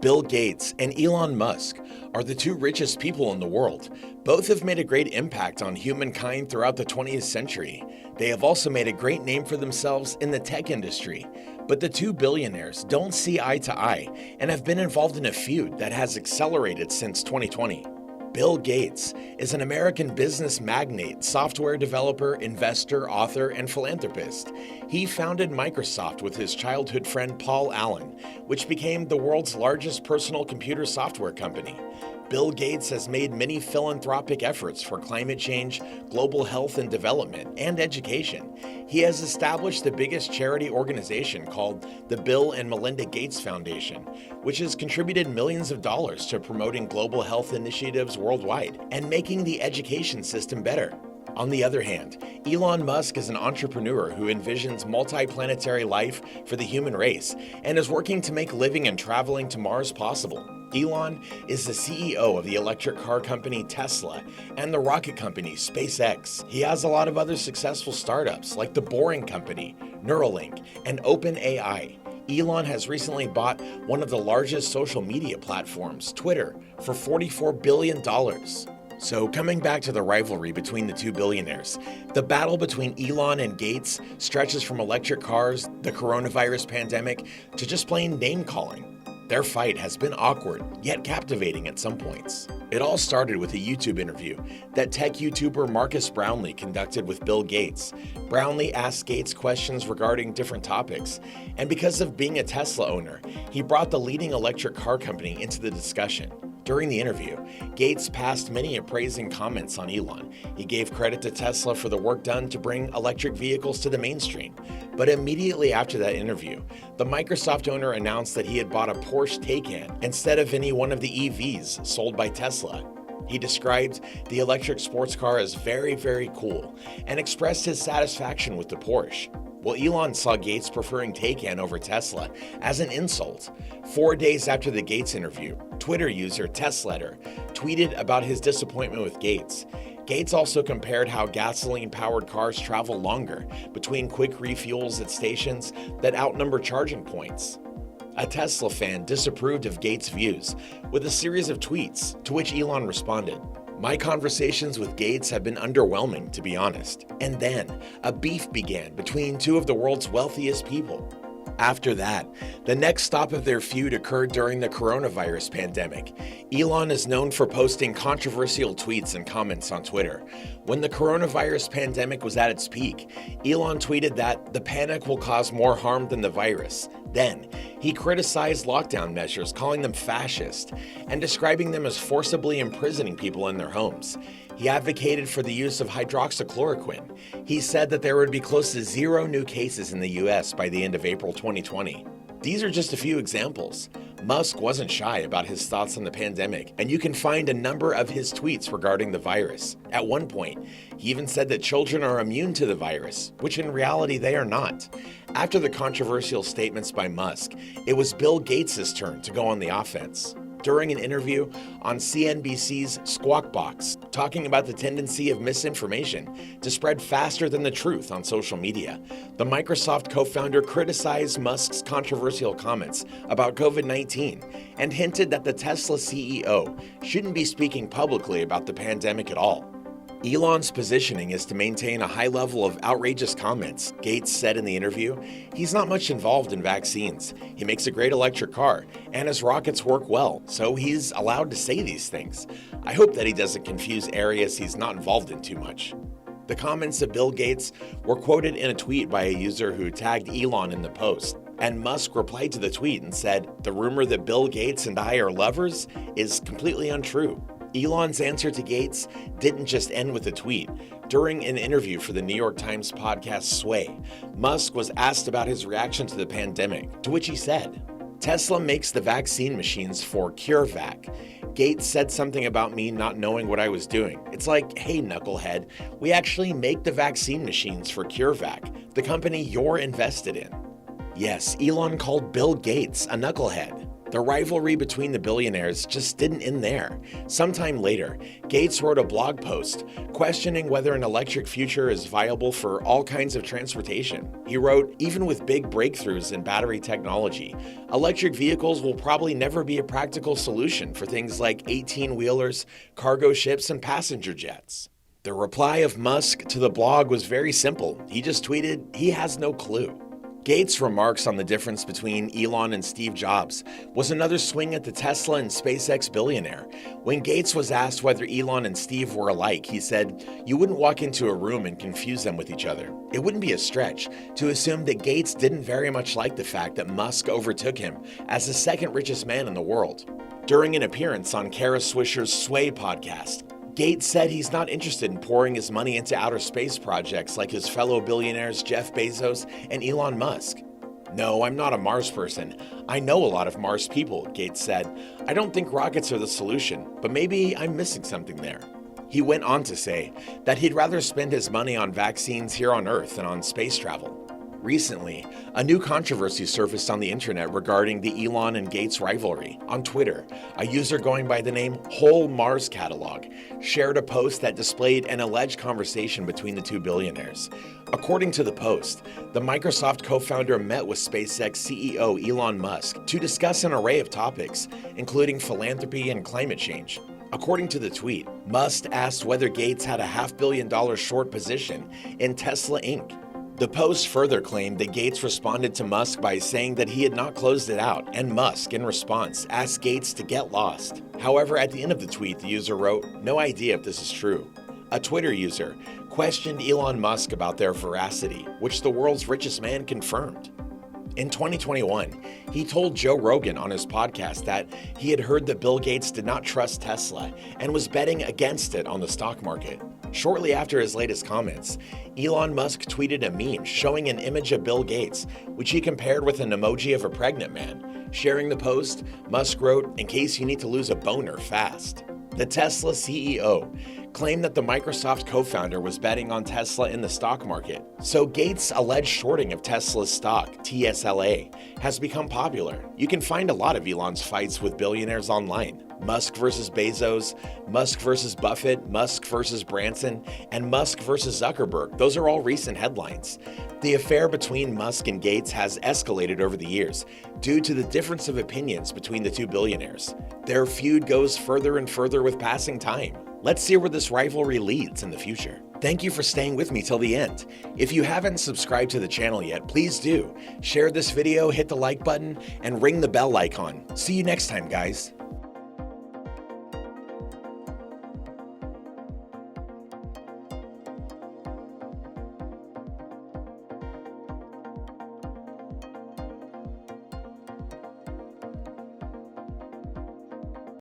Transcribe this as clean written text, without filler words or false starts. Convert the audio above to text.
Bill Gates and Elon Musk are the two richest people in the world. Both have made a great impact on humankind throughout the 20th century. They have also made a great name for themselves in the tech industry. But the two billionaires don't see eye to eye and have been involved in a feud that has accelerated since 2020. Bill Gates is an American business magnate, software developer, investor, author, and philanthropist. He founded Microsoft with his childhood friend Paul Allen, which became the world's largest personal computer software company. Bill Gates has made many philanthropic efforts for climate change, global health and development, and education. He has established the biggest charity organization called the Bill and Melinda Gates Foundation, which has contributed millions of dollars to promoting global health initiatives worldwide and making the education system better. On the other hand, Elon Musk is an entrepreneur who envisions multi-planetary life for the human race and is working to make living and traveling to Mars possible. Elon is the CEO of the electric car company Tesla and the rocket company SpaceX. He has a lot of other successful startups like the Boring Company, Neuralink, and OpenAI. Elon has recently bought one of the largest social media platforms, Twitter, for $44 billion. So coming back to the rivalry between the two billionaires, the battle between Elon and Gates stretches from electric cars, the coronavirus pandemic, to just plain name-calling. Their fight has been awkward, yet captivating at some points. It all started with a YouTube interview that tech YouTuber Marcus Brownlee conducted with Bill Gates. Brownlee asked Gates questions regarding different topics, and because of being a Tesla owner, he brought the leading electric car company into the discussion. During the interview, Gates passed many appraising comments on Elon. He gave credit to Tesla for the work done to bring electric vehicles to the mainstream. But immediately after that interview, the Microsoft owner announced that he had bought a Porsche Taycan instead of any one of the EVs sold by Tesla. He described the electric sports car as very, very cool and expressed his satisfaction with the Porsche. Well, Elon saw Gates preferring Taycan over Tesla as an insult. 4 days after the Gates interview, Twitter user Tesletter tweeted about his disappointment with Gates. Gates also compared how gasoline-powered cars travel longer between quick refuels at stations that outnumber charging points. A Tesla fan disapproved of Gates' views with a series of tweets, to which Elon responded, "My conversations with Gates have been underwhelming, to be honest." And then, a beef began between two of the world's wealthiest people. After that, the next stop of their feud occurred during the coronavirus pandemic. Elon is known for posting controversial tweets and comments on Twitter. When the coronavirus pandemic was at its peak, Elon tweeted that the panic will cause more harm than the virus. Then, he criticized lockdown measures, calling them fascist, and describing them as forcibly imprisoning people in their homes. He advocated for the use of hydroxychloroquine. He said that there would be close to 0 new cases in the US by the end of April 2020. These are just a few examples. Musk wasn't shy about his thoughts on the pandemic, and you can find a number of his tweets regarding the virus. At one point, he even said that children are immune to the virus, which in reality they are not. After the controversial statements by Musk, it was Bill Gates' turn to go on the offense. During an interview on CNBC's Squawk Box, talking about the tendency of misinformation to spread faster than the truth on social media, the Microsoft co-founder criticized Musk's controversial comments about COVID-19 and hinted that the Tesla CEO shouldn't be speaking publicly about the pandemic at all. Elon's positioning is to maintain a high level of outrageous comments. Gates said in the interview, he's not much involved in vaccines. He makes a great electric car, and his rockets work well, so he's allowed to say these things. I hope that he doesn't confuse areas he's not involved in too much. The comments of Bill Gates were quoted in a tweet by a user who tagged Elon in the post, and Musk replied to the tweet and said, "The rumor that Bill Gates and I are lovers is completely untrue." Elon's answer to Gates didn't just end with a tweet. During an interview for the New York Times podcast Sway, Musk was asked about his reaction to the pandemic, to which he said, "Tesla makes the vaccine machines for CureVac. Gates said something about me not knowing what I was doing. It's like, hey, knucklehead, we actually make the vaccine machines for CureVac, the company you're invested in." Yes, Elon called Bill Gates a knucklehead. The rivalry between the billionaires just didn't end there. Sometime later, Gates wrote a blog post questioning whether an electric future is viable for all kinds of transportation. He wrote, "Even with big breakthroughs in battery technology, electric vehicles will probably never be a practical solution for things like 18-wheelers, cargo ships, and passenger jets." The reply of Musk to the blog was very simple. He just tweeted, he has no clue. Gates' remarks on the difference between Elon and Steve Jobs was another swing at the Tesla and SpaceX billionaire. When Gates was asked whether Elon and Steve were alike, he said, "You wouldn't walk into a room and confuse them with each other." It wouldn't be a stretch to assume that Gates didn't very much like the fact that Musk overtook him as the second richest man in the world. During an appearance on Kara Swisher's Sway podcast, Gates said he's not interested in pouring his money into outer space projects like his fellow billionaires Jeff Bezos and Elon Musk. "No, I'm not a Mars person. I know a lot of Mars people," Gates said. "I don't think rockets are the solution, but maybe I'm missing something there." He went on to say that he'd rather spend his money on vaccines here on Earth than on space travel. Recently, a new controversy surfaced on the internet regarding the Elon and Gates rivalry. On Twitter, a user going by the name Whole Mars Catalog shared a post that displayed an alleged conversation between the two billionaires. According to the post, the Microsoft co-founder met with SpaceX CEO Elon Musk to discuss an array of topics, including philanthropy and climate change. According to the tweet, Musk asked whether Gates had a $500 million short position in Tesla Inc. The post further claimed that Gates responded to Musk by saying that he had not closed it out, and Musk, in response, asked Gates to get lost. However, at the end of the tweet, the user wrote, "No idea if this is true." A Twitter user questioned Elon Musk about their veracity, which the world's richest man confirmed. In 2021, he told Joe Rogan on his podcast that he had heard that Bill Gates did not trust Tesla and was betting against it on the stock market. Shortly after his latest comments, Elon Musk tweeted a meme showing an image of Bill Gates, which he compared with an emoji of a pregnant man. Sharing the post, Musk wrote, "In case you need to lose a boner fast." The Tesla CEO claimed that the Microsoft co-founder was betting on Tesla in the stock market. So Gates' alleged shorting of Tesla's stock, TSLA, has become popular. You can find a lot of Elon's fights with billionaires online. Musk versus Bezos, Musk versus Buffett, Musk versus Branson, and Musk versus Zuckerberg. Those are all recent headlines. The affair between Musk and Gates has escalated over the years due to the difference of opinions between the two billionaires. Their feud goes further and further with passing time. Let's see where this rivalry leads in the future. Thank you for staying with me till the end. If you haven't subscribed to the channel yet, please do. Share this video, hit the like button, and ring the bell icon. See you next time, guys.